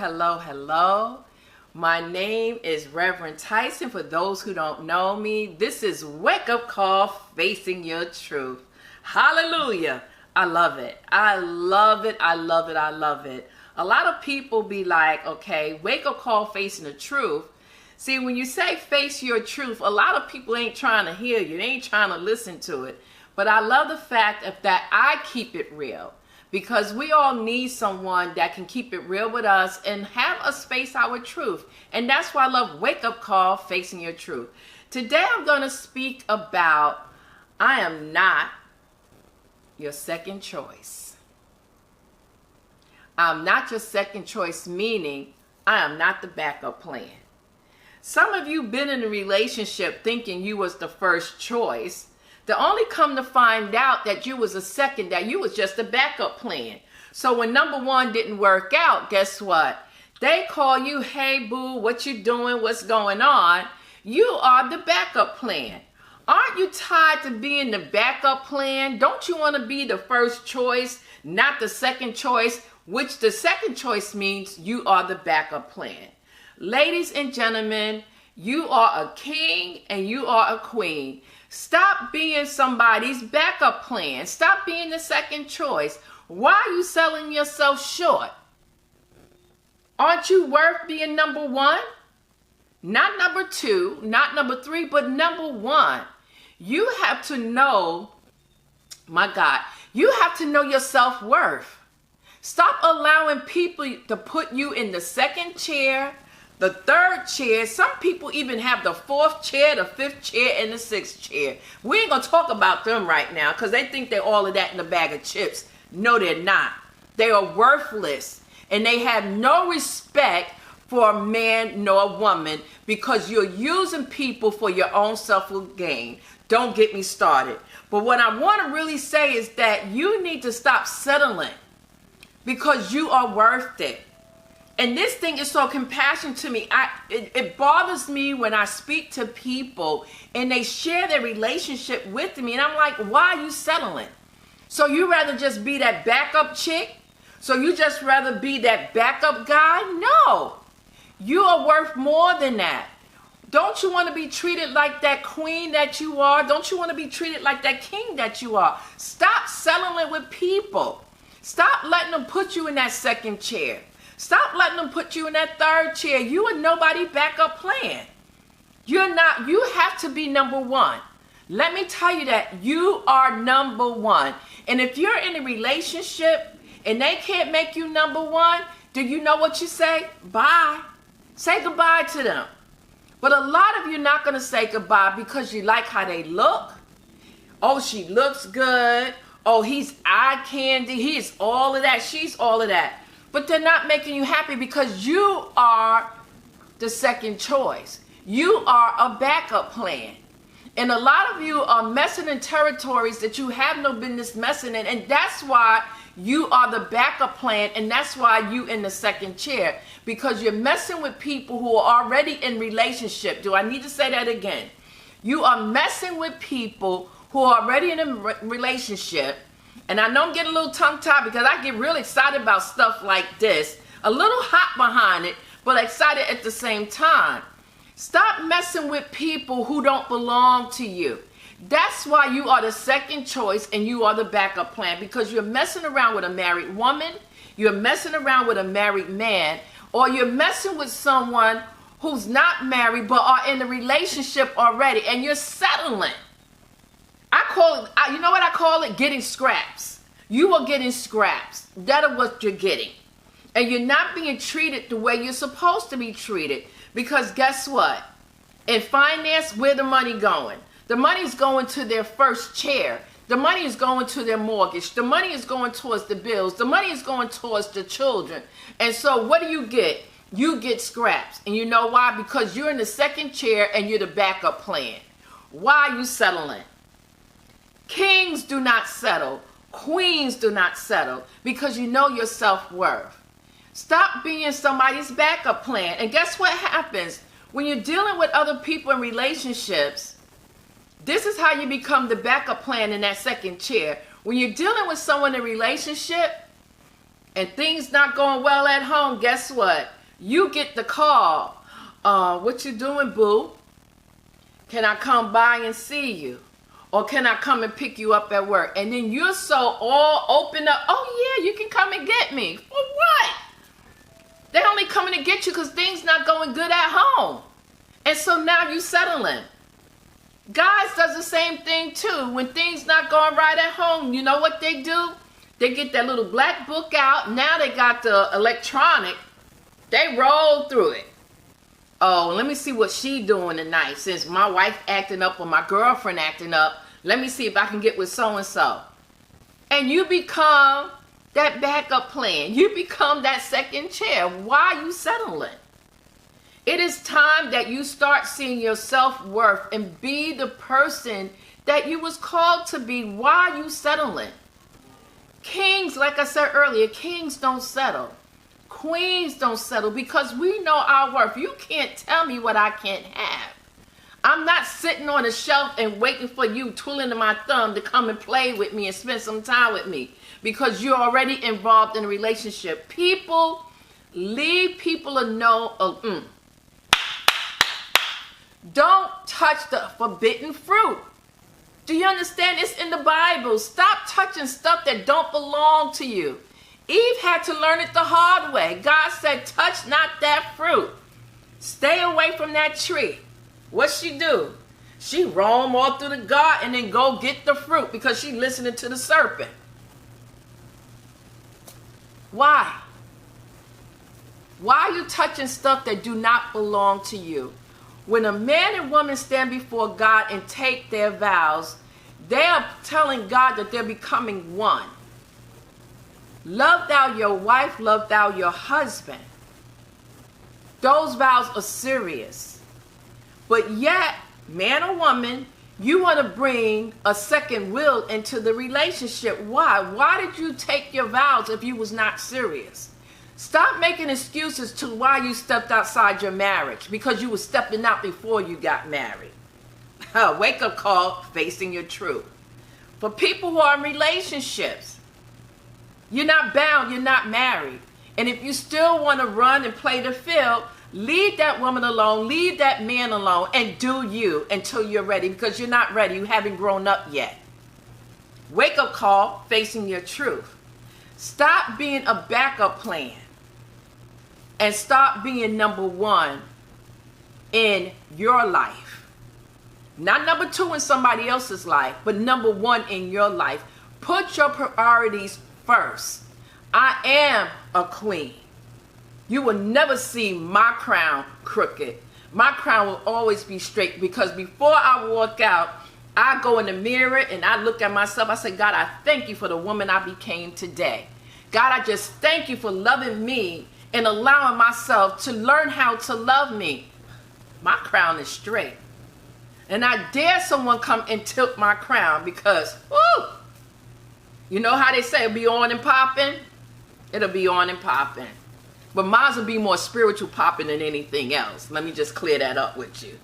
hello, hello. My name is Reverend Tyson. For those who don't know me, this is Wake Up Call Facing Your Truth. Hallelujah. I love it. I love it. I love it. I love it. A lot of people be like, okay, wake up call facing the truth. See, when you say face your truth, a lot of people ain't trying to hear you. They ain't trying to listen to it. But I love the fact that I keep it real. Because we all need someone that can keep it real with us and have us face our truth. And that's why I love Wake Up Call Facing Your Truth. Today I'm going to speak about I am not your second choice. I'm not your second choice, meaning I am not the backup plan. Some of you been in a relationship thinking you was the first choice. To only come to find out that you was a second, that you was just a backup plan. So when number one didn't work out, guess what? They call you, hey boo, what you doing? What's going on? You are the backup plan. Aren't you tired of being the backup plan? Don't you want to be the first choice, not the second choice, which the second choice means you are the backup plan. Ladies and gentlemen, you are a king and you are a queen. Stop being somebody's backup plan. Stop being the second choice. Why are you selling yourself short? Aren't you worth being number one? Not number two, not number three, but number one. You have to know, my God, you have to know your self-worth. Stop allowing people to put you in the second chair, the third chair. Some people even have the fourth chair, the fifth chair, and the sixth chair. We ain't going to talk about them right now because they think they're all of that in a bag of chips. No, they're not. They are worthless. And they have no respect for a man nor a woman because you're using people for your own self-gain. Don't get me started. But what I want to really say is that you need to stop settling because you are worth it. And this thing is so compassionate to me. It bothers me when I speak to people and they share their relationship with me. And I'm like, why are you settling? So you rather just be that backup chick? So you just rather be that backup guy? No. You are worth more than that. Don't you want to be treated like that queen that you are? Don't you want to be treated like that king that you are? Stop settling with people. Stop letting them put you in that second chair. Stop letting them put you in that third chair. You are nobody backup plan. You're not. You have to be number one. Let me tell you that you are number one. And if you're in a relationship and they can't make you number one, do you know what you say? Bye. Say goodbye to them. But a lot of you are not going to say goodbye because you like how they look. Oh, she looks good. Oh, he's eye candy. He is all of that. She's all of that. But they're not making you happy because you are the second choice. You are a backup plan. And a lot of you are messing in territories that you have no business messing in. And that's why you are the backup plan. And that's why you in the second chair. Because you're messing with people who are already in relationship. Do I need to say that again? You are messing with people who are already in a relationship. And I know I'm getting a little tongue-tied because I get really excited about stuff like this. A little hot behind it, but excited at the same time. Stop messing with people who don't belong to you. That's why you are the second choice and you are the backup plan. Because you're messing around with a married woman, you're messing around with a married man, or you're messing with someone who's not married but are in a relationship already and you're settling. I call it, you know what I call it? Getting scraps. You are getting scraps. That is what you're getting. And you're not being treated the way you're supposed to be treated. Because guess what? In finance, where the money going? The money is going to their first chair. The money is going to their mortgage. The money is going towards the bills. The money is going towards the children. And so what do you get? You get scraps. And you know why? Because you're in the second chair and you're the backup plan. Why are you settling? Kings do not settle. Queens do not settle because you know your self-worth. Stop being somebody's backup plan. And guess what happens? When you're dealing with other people in relationships, this is how you become the backup plan in that second chair. When you're dealing with someone in a relationship and things not going well at home, guess what? You get the call. What you doing, boo? Can I come by and see you? Or can I come and pick you up at work? And then you're so all open up. Oh yeah, you can come and get me. For what? They're only coming to get you because things not going good at home. And so now you settling. Guys does the same thing too. When things not going right at home, you know what they do? They get that little black book out. Now they got the electronic. They roll through it. Oh, let me see what she doing tonight. Since my wife acting up or my girlfriend acting up, let me see if I can get with so-and-so. And you become that backup plan. You become that second chair. Why are you settling? It is time that you start seeing your self-worth and be the person that you was called to be. Why are you settling? Kings, like I said earlier, kings don't settle. Queens don't settle because we know our worth. You can't tell me what I can't have. I'm not sitting on a shelf and waiting for you twiddling my thumb to come and play with me and spend some time with me because you're already involved in a relationship. People, leave people alone. Don't touch the forbidden fruit. Do you understand? It's in the Bible. Stop touching stuff that don't belong to you. Eve had to learn it the hard way. God said, touch not that fruit. Stay away from that tree. What she do? She roam all through the garden and go get the fruit because she listening to the serpent. Why? Why are you touching stuff that do not belong to you? When a man and woman stand before God and take their vows, they are telling God that they're becoming one. Love thou your wife, love thou your husband. Those vows are serious. But yet, man or woman, you want to bring a second will into the relationship. Why? Why did you take your vows if you was not serious? Stop making excuses to why you stepped outside your marriage because you were stepping out before you got married. Wake up call, facing your truth. For people who are in relationships, you're not bound, you're not married. And if you still want to run and play the field, leave that woman alone, leave that man alone, and do you until you're ready because you're not ready. You haven't grown up yet. Wake up call, facing your truth. Stop being a backup plan and stop being number one in your life. Not number two in somebody else's life, but number one in your life. Put your priorities first. I am a queen. You will never see my crown crooked. My crown will always be straight because before I walk out, I go in the mirror and I look at myself. I say, God, I thank you for the woman I became today. God, I just thank you for loving me and allowing myself to learn how to love me. My crown is straight. And I dare someone come and tilt my crown because, whoo, you know how they say it'll be on and popping? It'll be on and popping. But mine will be more spiritual popping than anything else. Let me just clear that up with you.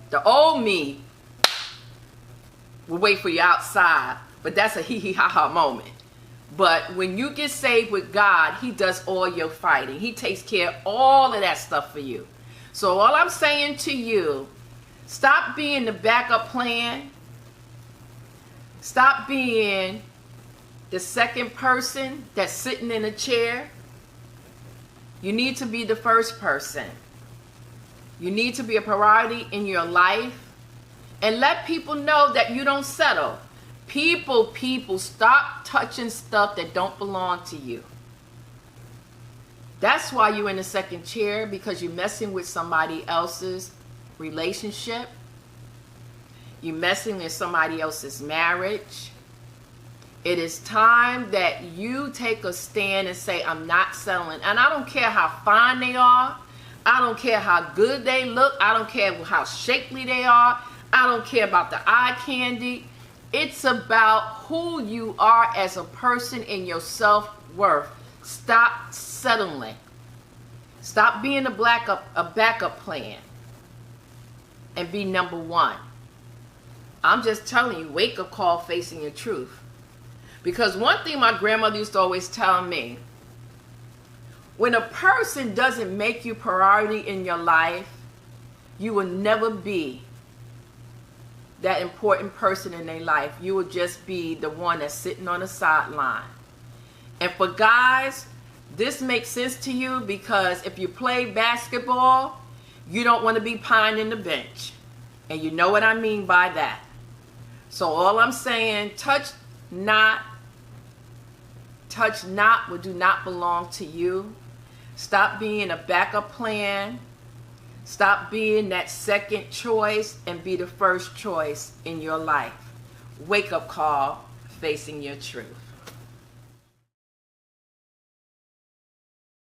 The old me will wait for you outside, but that's a hee-hee-ha-ha moment. But when you get saved with God, he does all your fighting. He takes care of all of that stuff for you. So all I'm saying to you, stop being the backup plan. Stop being the second person that's sitting in a chair. You need to be the first person. You need to be a priority in your life. And let people know that you don't settle. People, stop touching stuff that don't belong to you. That's why you're in the second chair, because you're messing with somebody else's relationship. You're messing with somebody else's marriage. It is time that you take a stand and say, I'm not settling. And I don't care how fine they are. I don't care how good they look. I don't care how shapely they are. I don't care about the eye candy. It's about who you are as a person and your self-worth. Stop settling. Stop being a backup plan. And be number one. I'm just telling you, wake up call, facing your truth. Because one thing my grandmother used to always tell me, When a person doesn't make you priority in your life, you will never be that important person in their life. You will just be the one that's sitting on the sideline. And for guys, this makes sense to you because if you play basketball, you don't want to be pining the bench. And you know what I mean by that. So all I'm saying, touch not what do not belong to you. Stop being a backup plan. Stop being that second choice and be the first choice in your life. Wake up call, facing your truth.